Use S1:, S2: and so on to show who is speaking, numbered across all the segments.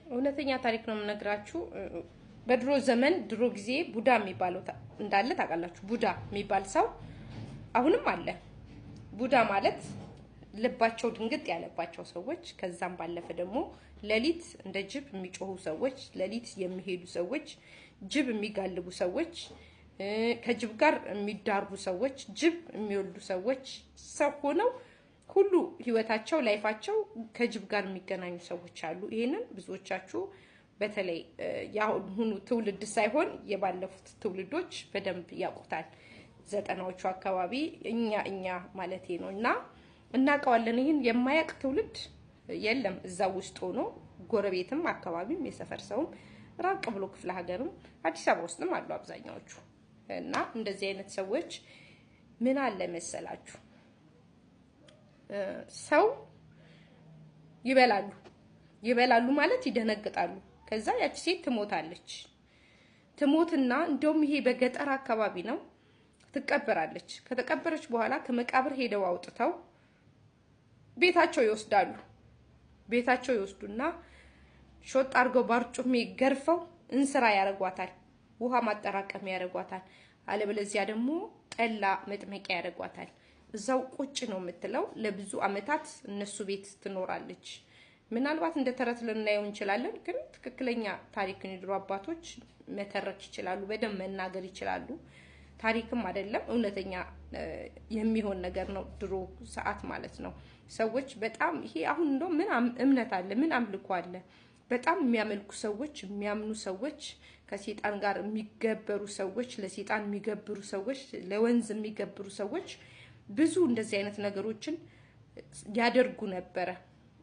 S1: እውነተኛ ታሪክ ነው የምነግራችሁ። በድሮ ዘመን ድሮ ጊዜ ቡዳ የሚባለው እንዳለ ታውቃላችሁ። ቡዳ የሚባል ሰው አሁንም አለ። ቡዳ ማለት ልባቸው ድንግጥ ያለባቸው ሰዎች፣ ከዛም ባለፈ ደግሞ ሌሊት እንደ ጅብ የሚጮሁ ሰዎች፣ ሌሊት የሚሄዱ ሰዎች፣ ጅብ የሚጋልቡ ሰዎች፣ ከጅብ ጋር የሚዳሩ ሰዎች፣ ጅብ የሚወልዱ ሰዎች ሰው ሆነው ሁሉ ህይወታቸው ላይፋቸው ከጅብ ጋር የሚገናኙ ሰዎች አሉ። ይሄንን ብዙዎቻችሁ በተለይ ያሁኑ ትውልድ ሳይሆን የባለፉት ትውልዶች በደንብ ያውቁታል። ዘጠናዎቹ አካባቢ እኛ ማለቴ ነውና እናውቀዋለን። ይሄን የማያውቅ ትውልድ የለም። እዛ ውስጥ ሆኖ ጎረቤትም አካባቢም የሰፈር ሰውም ራቅ ብሎ ክፍለ ሀገርም አዲስ አበባ ውስጥም አሉ አብዛኛዎቹ። እና እንደዚህ አይነት ሰዎች ምን አለ መሰላችሁ ሰው ይበላሉ ማለት ይደነግጣሉ። ከዛ ያቺ ሴት ትሞታለች። ትሞትና እንደውም ይሄ በገጠር አካባቢ ነው ትቀበራለች። ከተቀበረች በኋላ ከመቃብር ሄደው አውጥተው ቤታቸው ይወስዳሉ። ቤታቸው ይወስዱና ሾጥ አርገው ባርጩሜ ገርፈው እንስራ ያረጓታል። ውሃ ማጠራቀሚያ ያረጓታል። አለበለዚያ ደግሞ ጠላ መጥመቂያ ያረጓታል። እዛው ቁጭ ነው የምትለው። ለብዙ አመታት እነሱ ቤት ትኖራለች። ምናልባት እንደ ተረት ልናየው እንችላለን፣ ግን ትክክለኛ ታሪክን የድሮ አባቶች መተረክ ይችላሉ፣ በደንብ መናገር ይችላሉ። ታሪክም አይደለም እውነተኛ የሚሆን ነገር ነው። ድሮ ሰዓት ማለት ነው። ሰዎች በጣም ይሄ አሁን እንደው ምን እምነት አለ፣ ምን አምልኮ አለ። በጣም የሚያመልኩ ሰዎች፣ የሚያምኑ ሰዎች፣ ከሰይጣን ጋር የሚገበሩ ሰዎች፣ ለሰይጣን የሚገብሩ ሰዎች፣ ለወንዝ የሚገብሩ ሰዎች ብዙ እንደዚህ አይነት ነገሮችን ያደርጉ ነበረ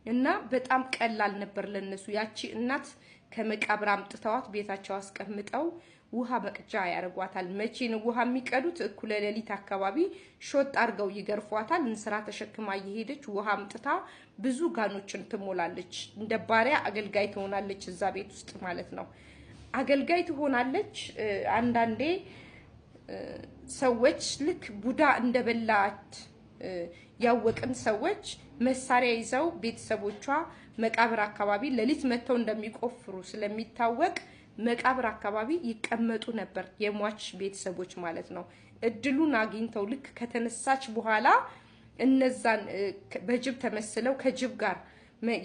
S1: እና በጣም ቀላል ነበር ለነሱ። ያቺ እናት ከመቃብር አምጥተዋት ቤታቸው አስቀምጠው ውሃ መቅጃ ያረጓታል። መቼ ነው ውሃ የሚቀዱት? እኩለ ሌሊት አካባቢ ሾጥ አርገው ይገርፏታል። እንስራ ተሸክማ እየሄደች ውሃ አምጥታ ብዙ ጋኖችን ትሞላለች። እንደ ባሪያ አገልጋይ ትሆናለች እዛ ቤት ውስጥ ማለት ነው። አገልጋይ ትሆናለች። አንዳንዴ ሰዎች ልክ ቡዳ እንደበላት ያወቅን ሰዎች መሳሪያ ይዘው ቤተሰቦቿ መቃብር አካባቢ ሌሊት መተው እንደሚቆፍሩ ስለሚታወቅ መቃብር አካባቢ ይቀመጡ ነበር፣ የሟች ቤተሰቦች ማለት ነው። እድሉን አግኝተው ልክ ከተነሳች በኋላ እነዛን በጅብ ተመስለው ከጅብ ጋር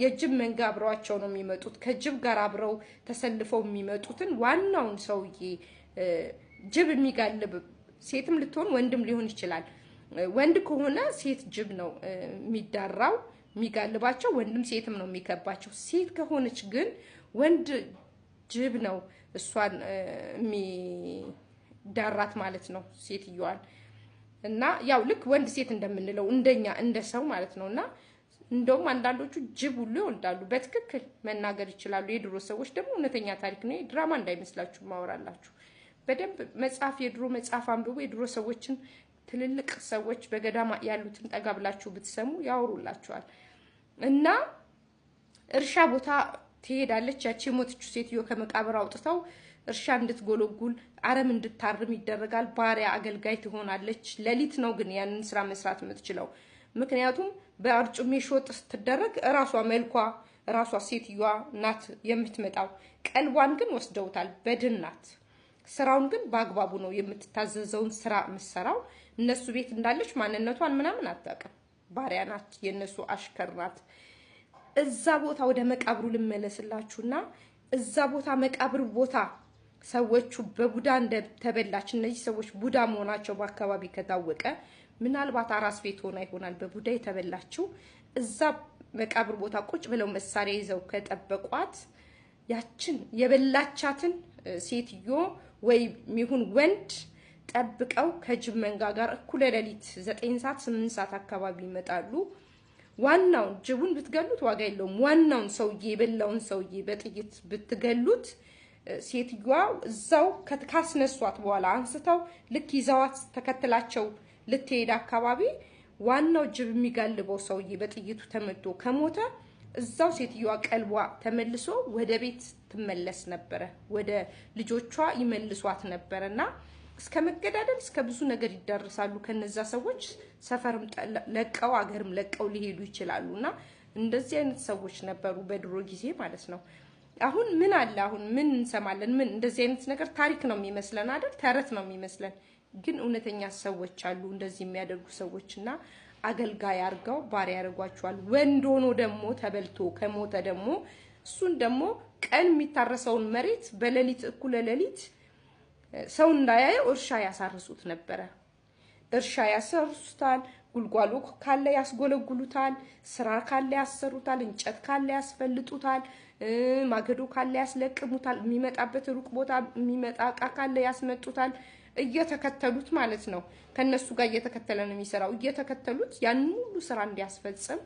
S1: የጅብ መንጋ አብረዋቸው ነው የሚመጡት። ከጅብ ጋር አብረው ተሰልፈው የሚመጡትን ዋናውን ሰውዬ ጅብ የሚጋልብ ሴትም ልትሆን ወንድም ሊሆን ይችላል። ወንድ ከሆነ ሴት ጅብ ነው የሚዳራው የሚጋልባቸው፣ ወንድም ሴትም ነው የሚከባቸው። ሴት ከሆነች ግን ወንድ ጅብ ነው እሷን የሚዳራት ማለት ነው ሴትዮዋን። እና ያው ልክ ወንድ ሴት እንደምንለው እንደኛ እንደ ሰው ማለት ነውና እንደውም አንዳንዶቹ ጅብ ሁሉ ይወልዳሉ። በትክክል መናገር ይችላሉ። የድሮ ሰዎች ደግሞ እውነተኛ ታሪክ ነው፣ ድራማ እንዳይመስላችሁ ማወራላችሁ። በደንብ መጽሐፍ የድሮ መጽሐፍ አንብቡ። የድሮ ሰዎችን ትልልቅ ሰዎች በገዳማ ያሉትን ጠጋ ብላችሁ ብትሰሙ ያወሩላችኋል። እና እርሻ ቦታ ትሄዳለች። ያቺ የሞተችው ሴትዮ ከመቃብር አውጥተው እርሻ እንድትጎለጉል አረም እንድታርም ይደረጋል። ባሪያ አገልጋይ ትሆናለች። ሌሊት ነው ግን ያንን ስራ መስራት የምትችለው፣ ምክንያቱም በአርጩሜ ሾጥ ስትደረግ ራሷ መልኳ ራሷ ሴትዮዋ ናት የምትመጣው። ቀልቧን ግን ወስደውታል። በድን ናት። ስራውን ግን በአግባቡ ነው የምትታዘዘውን ስራ የምትሰራው። እነሱ ቤት እንዳለች ማንነቷን ምናምን አታውቅም። ባሪያ ናት፣ የነሱ አሽከር ናት። እዛ ቦታ ወደ መቃብሩ ልመለስላችሁና እዛ ቦታ መቃብር ቦታ ሰዎቹ በቡዳ እንደተበላች እነዚህ ሰዎች ቡዳ መሆናቸው በአካባቢ ከታወቀ ምናልባት አራስ ቤት ሆና ይሆናል በቡዳ የተበላችው። እዛ መቃብር ቦታ ቁጭ ብለው መሳሪያ ይዘው ከጠበቋት ያችን የበላቻትን ሴትዮ ወይ ሚሁን ወንድ ጠብቀው ከጅብ መንጋ ጋር እኩለ ሌሊት 9 ሰዓት 8 ሰዓት አካባቢ ይመጣሉ። ዋናውን ጅቡን ብትገሉት ዋጋ የለውም። ዋናውን ሰውዬ የበላውን ሰውዬ በጥይት ብትገሉት ሴትዮዋ እዛው ካስነሷት በኋላ አንስተው ልክ ይዘዋት ተከትላቸው ልትሄድ አካባቢ ዋናው ጅብ የሚጋልበው ሰውዬ በጥይቱ ተመቶ ከሞተ እዛው ሴትዮዋ ቀልቧ ተመልሶ ወደ ቤት ትመለስ ነበር። ወደ ልጆቿ ይመልሷት ነበርና እስከ መገዳደል እስከ ብዙ ነገር ይደርሳሉ። ከነዛ ሰዎች ሰፈርም ለቀው አገርም ለቀው ሊሄዱ ይችላሉና እንደዚህ አይነት ሰዎች ነበሩ በድሮ ጊዜ ማለት ነው። አሁን ምን አለ አሁን ምን እንሰማለን? ምን እንደዚህ አይነት ነገር ታሪክ ነው የሚመስለን አይደል? ተረት ነው የሚመስለን። ግን እውነተኛ ሰዎች አሉ እንደዚህ የሚያደርጉ ሰዎችና አገልጋይ አርገው ባሪያ ያደርጓቸዋል። ወንድ ሆኖ ደግሞ ተበልቶ ከሞተ ደግሞ እሱን ደግሞ ቀን የሚታረሰውን መሬት በሌሊት እኩለ ሌሊት ሰው እንዳያየው እርሻ ያሳርሱት ነበረ። እርሻ ያሰርሱታል፣ ጉልጓሎ ካለ ያስጎለጉሉታል፣ ስራ ካለ ያሰሩታል፣ እንጨት ካለ ያስፈልጡታል፣ ማገዶ ካለ ያስለቅሙታል፣ የሚመጣበት ሩቅ ቦታ የሚመጣ እቃ ካለ ያስመጡታል። እየተከተሉት ማለት ነው። ከነሱ ጋር እየተከተለ ነው የሚሰራው። እየተከተሉት ያን ሁሉ ስራ እንዲያስፈጽም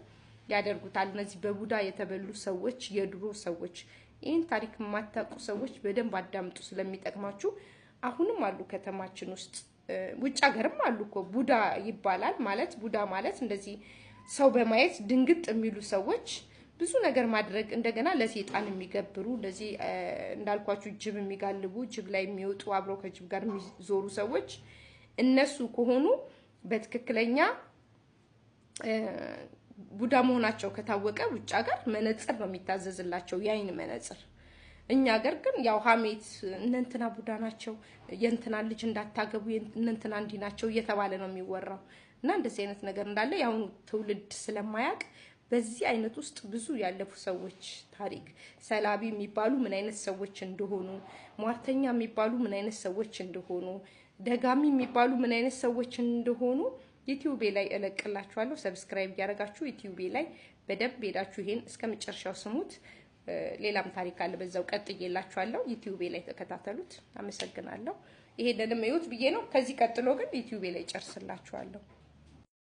S1: ያደርጉታል። እነዚህ በቡዳ የተበሉ ሰዎች፣ የድሮ ሰዎች። ይህን ታሪክ የማታውቁ ሰዎች በደንብ አዳምጡ ስለሚጠቅማችሁ። አሁንም አሉ ከተማችን ውስጥ፣ ውጭ ሀገርም አሉ እኮ ቡዳ ይባላል። ማለት ቡዳ ማለት እንደዚህ ሰው በማየት ድንግጥ የሚሉ ሰዎች ብዙ ነገር ማድረግ እንደገና ለሰይጣን የሚገብሩ እንደዚህ እንዳልኳችሁ ጅብ የሚጋልቡ ጅብ ላይ የሚወጡ አብረው ከጅብ ጋር የሚዞሩ ሰዎች እነሱ ከሆኑ በትክክለኛ ቡዳ መሆናቸው ከታወቀ ውጭ ሀገር መነጽር ነው የሚታዘዝላቸው፣ የአይን መነጽር። እኛ ሀገር ግን ያው ሀሜት እነንትና ቡዳ ናቸው፣ የእንትና ልጅ እንዳታገቡ፣ እነንትና እንዲ ናቸው እየተባለ ነው የሚወራው። እና እንደዚህ አይነት ነገር እንዳለ ያሁኑ ትውልድ ስለማያውቅ በዚህ አይነት ውስጥ ብዙ ያለፉ ሰዎች ታሪክ፣ ሰላቢ የሚባሉ ምን አይነት ሰዎች እንደሆኑ፣ ሟርተኛ የሚባሉ ምን አይነት ሰዎች እንደሆኑ፣ ደጋሚ የሚባሉ ምን አይነት ሰዎች እንደሆኑ ዩቲዩብ ላይ እለቅላችኋለሁ። ሰብስክራይብ ያደርጋችሁ ዩቲዩብ ላይ በደንብ ሄዳችሁ ይሄን እስከመጨረሻው ስሙት። ሌላም ታሪክ አለ በዛው ቀጥዬላችኋለሁ። ዩቲዩብ ላይ ተከታተሉት። አመሰግናለሁ። ይሄንንም እዩት ብዬ ነው። ከዚህ ቀጥሎ ግን ዩቲዩብ ላይ ጨርስላችኋለሁ።